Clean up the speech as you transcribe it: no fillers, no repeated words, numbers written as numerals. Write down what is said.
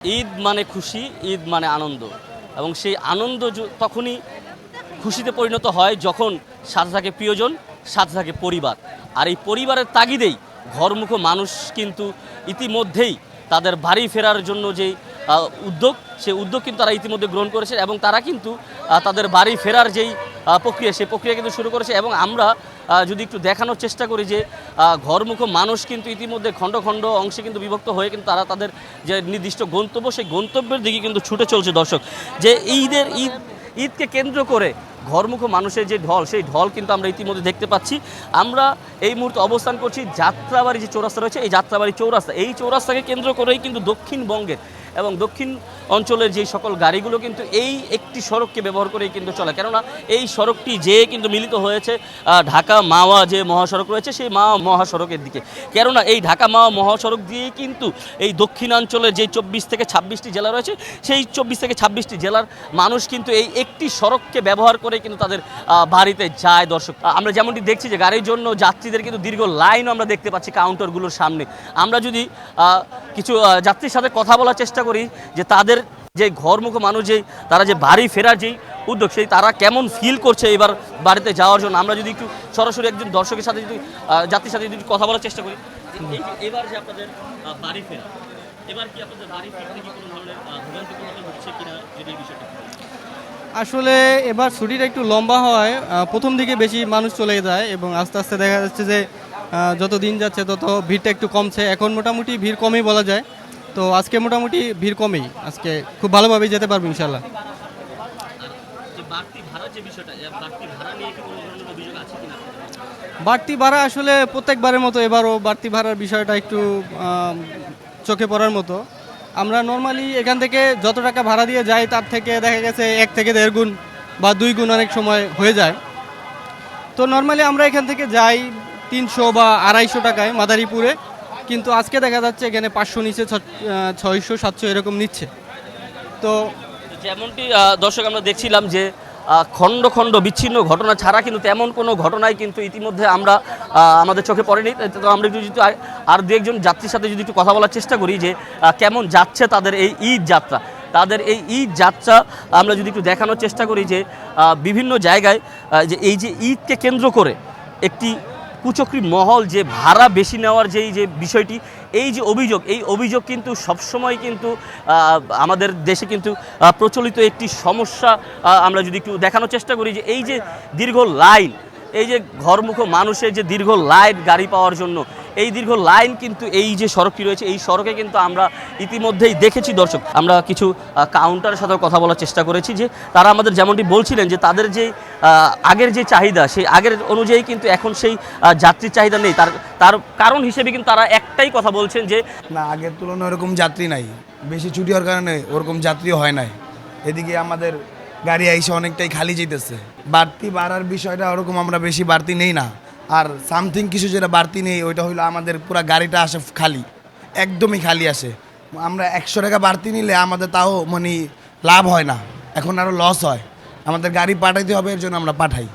ঈদ মানে খুশি, ঈদ মানে আনন্দ এবং সেই আনন্দ তখনই খুশিতে পরিণত হয় যখন সাথে থাকে প্রিয়জন, সাথে থাকে পরিবার। আর এই পরিবারের তাগিদেই ঘরমুখো মানুষ কিন্তু ইতিমধ্যেই তাদের বাড়ি ফেরার জন্য যেই উদ্যোগ, সেই উদ্যোগ কিন্তু তারা ইতিমধ্যে গ্রহণ করেছে এবং তারা কিন্তু তাদের বাড়ি ফেরার যেই প্রক্রিয়া, সেই প্রক্রিয়া কিন্তু শুরু করেছে। এবং আমরা যদি একটু দেখানোর চেষ্টা করি যে ঘরমুখো মানুষ কিন্তু ইতিমধ্যে খণ্ড খণ্ড অংশে কিন্তু বিভক্ত হয়ে কিন্তু তারা তাদের যে নির্দিষ্ট গন্তব্য, সেই গন্তব্যের দিকে কিন্তু ছুটে চলছে দর্শক। যে ঈদকে কেন্দ্র করে ঘরমুখো মানুষের যে ঢল, সেই ঢল কিন্তু আমরা ইতিমধ্যে দেখতে পাচ্ছি। আমরা এই মুহূর্তে অবস্থান করছি যাত্রাবাড়ি যে চৌরাস্তা রয়েছে, এই যাত্রাবাড়ি চৌরাস্তা, এই চৌরাস্তাকে কেন্দ্র করেই কিন্তু দক্ষিণবঙ্গের এবং দক্ষিণ অঞ্চলের যেই সকল গাড়িগুলো কিন্তু এই একটি সড়ককে ব্যবহার করেই কিন্তু চলে। কেননা এই সড়কটি যে কিন্তু মিলিত হয়েছে ঢাকা মাওয়া যে মহাসড়ক রয়েছে, সেই মাওয়া মহাসড়কের দিকে। কেননা এই ঢাকা মাওয়া মহাসড়ক দিয়েই কিন্তু এই দক্ষিণাঞ্চলের যে 24 থেকে 26টি জেলা রয়েছে, সেই 24 থেকে 26টি জেলার মানুষ কিন্তু এই একটি সড়ককে ব্যবহার করে কিন্তু তাদের বাড়িতে যায় দর্শক। আমরা যেমনটি দেখছি যে গাড়ির জন্য যাত্রীদের কিন্তু দীর্ঘ লাইনও আমরা দেখতে পাচ্ছি কাউন্টারগুলোর সামনে। আমরা যদি কিছু যাত্রীর সাথে কথা বলার চেষ্টা করি যে তাদের যে ঘরমুখো মানুষ তারা যে বাড়ি ফেরার যেই উদ্যোগ, সেই তারা কেমন ফিল করছে এবার বাড়িতে যাওয়ার জন্য, আমরা যদি একটু সরাসরি একজন দর্শকের সাথে যদি যাত্রীর সাথে যদি কথা বলার চেষ্টা করি। এবার যে আপনাদের বাড়ি ফেরা, এবার কি আপনাদের বাড়ি ফিরতে কি কোনো ধরনের ভোগান্তি হচ্ছে কিনা, যদি এই বিষয়টা আসলে এবার ছুটিটা একটু লম্বা হয়, প্রথম দিকে বেশি মানুষ চলে যায় এবং আস্তে আস্তে দেখা যাচ্ছে যে যত দিন যাচ্ছে তত ভিড়টা একটু কমছে। এখন মোটামুটি ভিড় কমই বলা যায়। তো আজকে মোটামুটি ভিড় কমেই, আজকে খুব ভালোভাবেই যেতে পারবো ইনশাল্লাহ। বাড়তি ভাড়া আসলে প্রত্যেকবারের মতো এবারও বাড়তি ভাড়ার বিষয়টা একটু চোখে পড়ার মতো। আমরা নর্মালি এখান থেকে যত টাকা ভাড়া দিয়ে যাই তার থেকে দেখা গেছে 1 থেকে 1.5 গুণ বা 2 গুণ অনেক সময় হয়ে যায়। তো নর্মালি আমরা এখান থেকে যাই 300 বা 250 টাকায় মাদারীপুরে, কিন্তু আজকে দেখা যাচ্ছে এখানে 500 নিচে 600 700 এরকম নিচ্ছে। তো যেমনটি দর্শক আমরা দেখছিলাম যে খণ্ড খণ্ড বিচ্ছিন্ন ঘটনা ছাড়া কিন্তু তেমন কোনো ঘটনাই কিন্তু ইতিমধ্যে আমরা আমাদের চোখে পড়েনি। তো আমরা যদি আর দু একজন যাত্রীর সাথে যদি একটু কথা বলার চেষ্টা করি যে কেমন যাচ্ছে তাদের এই ঈদ যাত্রা, তাদের এই ঈদ যাত্রা আমরা যদি একটু দেখানোর চেষ্টা করি যে বিভিন্ন জায়গায় যে এই যে ঈদকে কেন্দ্র করে একটি কুচক্রী মহল যে ভাড়া বেশি নেওয়ার যে বিষয়টি, এই যে অভিযোগ, এই অভিযোগ কিন্তু সবসময় কিন্তু আমাদের দেশে কিন্তু প্রচলিত একটি সমস্যা। আমরা যদি একটু দেখানোর চেষ্টা করি যে এই যে দীর্ঘ লাইন, এই যে ঘরমুখো মানুষের যে দীর্ঘ লাইন গাড়ি পাওয়ার জন্য, এই দীর্ঘ লাইন কিন্তু এই যে সড়কটি রয়েছে, এই সড়কে কিন্তু আমরা ইতিমধ্যেই দেখেছি দর্শক। আমরা কিছু কাউন্টারের সাথে কথা বলার চেষ্টা করেছি যে তারা আমাদের যেমনটি বলছিলেন যে তাদের যে আগের যে চাহিদা, সেই আগের অনুযায়ী কিন্তু এখন সেই যাত্রীর চাহিদা নেই। তার কারণ হিসেবে কিন্তু তারা একটাই কথা বলছেন যে না, আগের তুলনায় ওরকম যাত্রী নাই, বেশি ছুটি হওয়ার কারণে ওরকম যাত্রীও হয় নাই। এদিকে আমাদের গাড়ি আইসে অনেকটাই খালি যেতেছে। বাড়তি বাড়ার বিষয়টা ওরকম আমরা বেশি বাড়তি নেই না। আর সামথিং কিছু যেটা বাড়তি নেই ওইটা হইলো আমাদের পুরো গাড়িটা আসে খালি, একদমই খালি আসে। আমরা 100 টাকা বাড়তি নিলে আমাদের তাও মানে লাভ হয় না, এখন আরও লস হয়। আমাদের গাড়ি পাঠাইতে হবে, এর জন্য আমরা পাঠাই।